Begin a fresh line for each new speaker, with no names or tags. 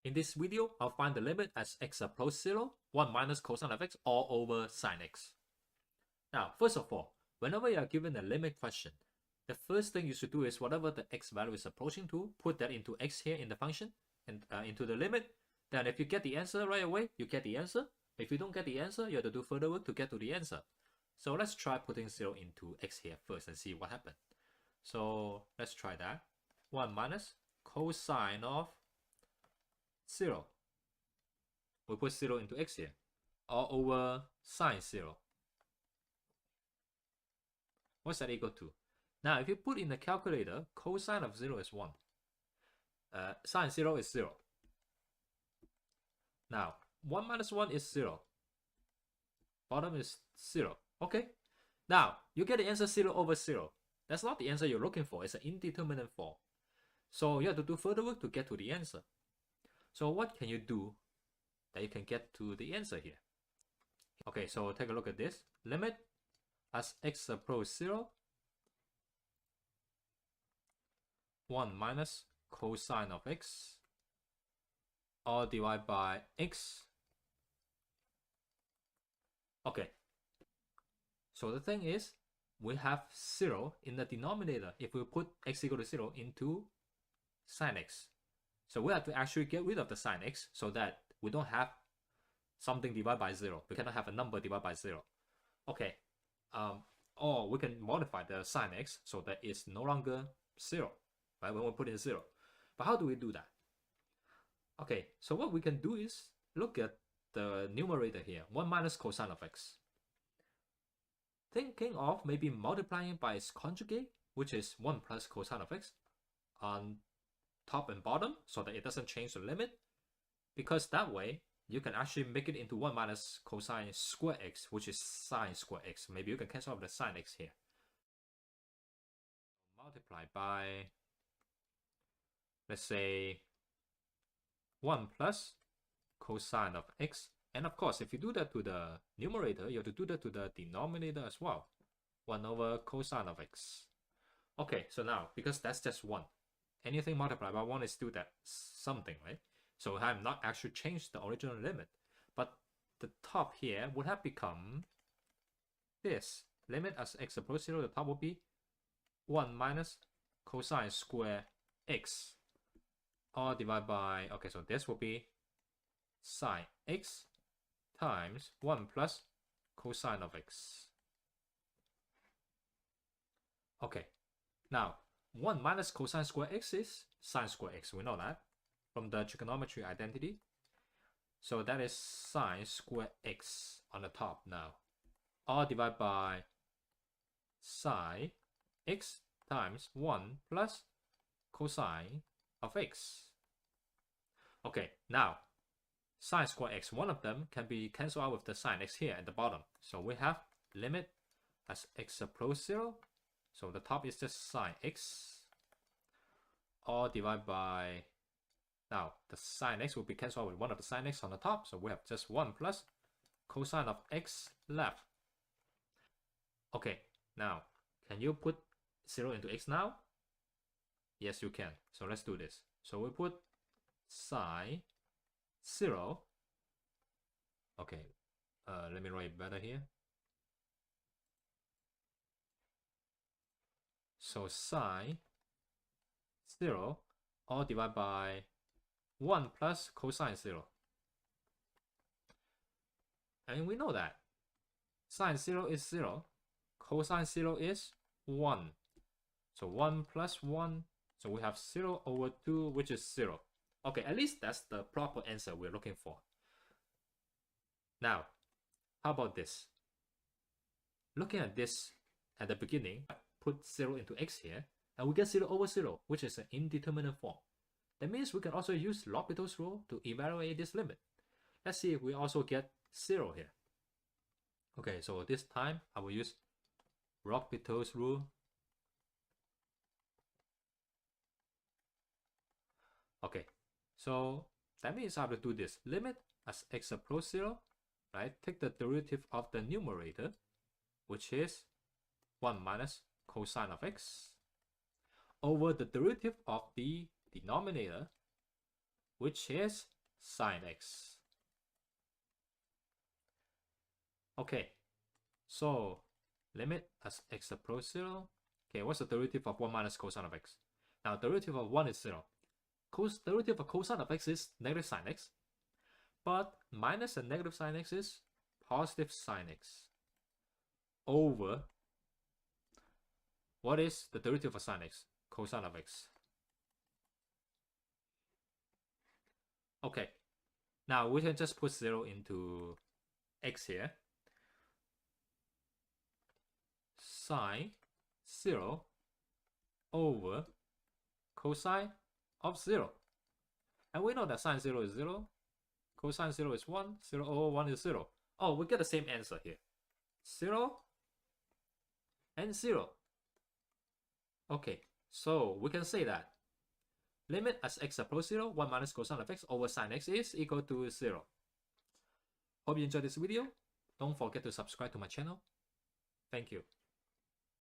In this video, I'll find the limit as x approaches 0, 1 minus cosine of x all over sine x. Now, first of all, whenever you are given a limit question, the first thing you should do is whatever the x value is approaching to, put that into x here in the function and into the limit. Then if you get the answer right away, you get the answer. If you don't get the answer, you have to do further work to get to the answer. So let's try putting 0 into x here first and see what happens. So let's try that. 1 minus cosine of 0. We put 0 into x here. All over sine 0. What's that equal to? Now, if you put in the calculator, cosine of 0 is 1. Sine 0 is 0. Now, 1 minus 1 is 0. Bottom is 0. Okay. Now, you get the answer 0 over 0. That's not the answer you're looking for. It's an indeterminate form. So you have to do further work to get to the answer. So what can you do that you can get to the answer here? Okay, so take a look at this. Limit as x approaches 0. 1 minus cosine of x all divided by x. Okay. So the thing is, we have 0 in the denominator if we put x equal to 0 into sine x. So we have to actually get rid of the sine x so that we don't have something divided by 0. We cannot have a number divided by 0. Okay. Or we can modify the sine x so that it's no longer 0, right, when we put in 0. But how do we do that? Okay, so what we can do is look at the numerator here, 1 minus cosine of x. Thinking of maybe multiplying by its conjugate, which is 1 plus cosine of x on top and bottom so that it doesn't change the limit, because that way you can actually make it into 1 minus cosine square x, which is sine square x. Maybe you can cancel out the sine x here. Multiply by, let's say, 1 plus cosine of x. And of course, if you do that to the numerator, you have to do that to the denominator as well. 1 over cosine of x. Okay, so now, because that's just 1, anything multiplied by 1 is still that something, right? So I have not actually changed the original limit. But the top here would have become this. Limit as x approaches 0, the top will be 1 minus cosine square x. All divided by, okay, so this will be sine x times 1 plus cosine of x. Okay, now 1 minus cosine square x is sine square x. We know that from the trigonometry identity. So that is sine square x on the top now. All divided by sine x times 1 plus cosine of x. Okay, now sine square x, one of them can be cancelled out with the sine x here at the bottom. So we have limit as x approaches 0. So the top is just sine x. All divided by, now the sine x will be cancelled out with one of the sine x on the top. So we have just 1 plus cosine of x left. Okay, now can you put 0 into x now? Yes, you can. So let's do this. So we put sine 0. Okay, let me write it better here. So sine 0 all divided by 1 plus cosine 0. And we know that sine 0 is 0, cosine 0 is 1. So 1 plus 1, so we have 0 over 2, which is 0. Okay, at least that's the proper answer we're looking for. Now, how about this? Looking at this at the beginning, put 0 into x here, and we get 0 over 0, which is an indeterminate form. That means we can also use L'Hopital's rule to evaluate this limit. Let's see if we also get 0 here. Okay, so this time I will use L'Hopital's rule. Okay, so that means I have to do this. Limit as x approaches 0, right? Take the derivative of the numerator, which is 1 minus cosine of x, over the derivative of the denominator, which is sine x. Okay, so limit as x approaches 0. Okay, what's the derivative of 1 minus cosine of x? Now, derivative of 1 is 0. Derivative of cosine of x is negative sine x. But minus and negative sine x is positive sine x. Over, what is the derivative of sine x? Cosine of x. Okay, now we can just put 0 into x here. Sine 0 over cosine of 0. And we know that sine 0 is 0, cosine 0 is 1, 0 over 1 is 0. Oh, we get the same answer here. 0 and 0. Okay, so we can say that limit as x approaches 0, 1 minus cosine of x over sine x is equal to 0. Hope you enjoyed this video. Don't forget to subscribe to my channel. Thank you.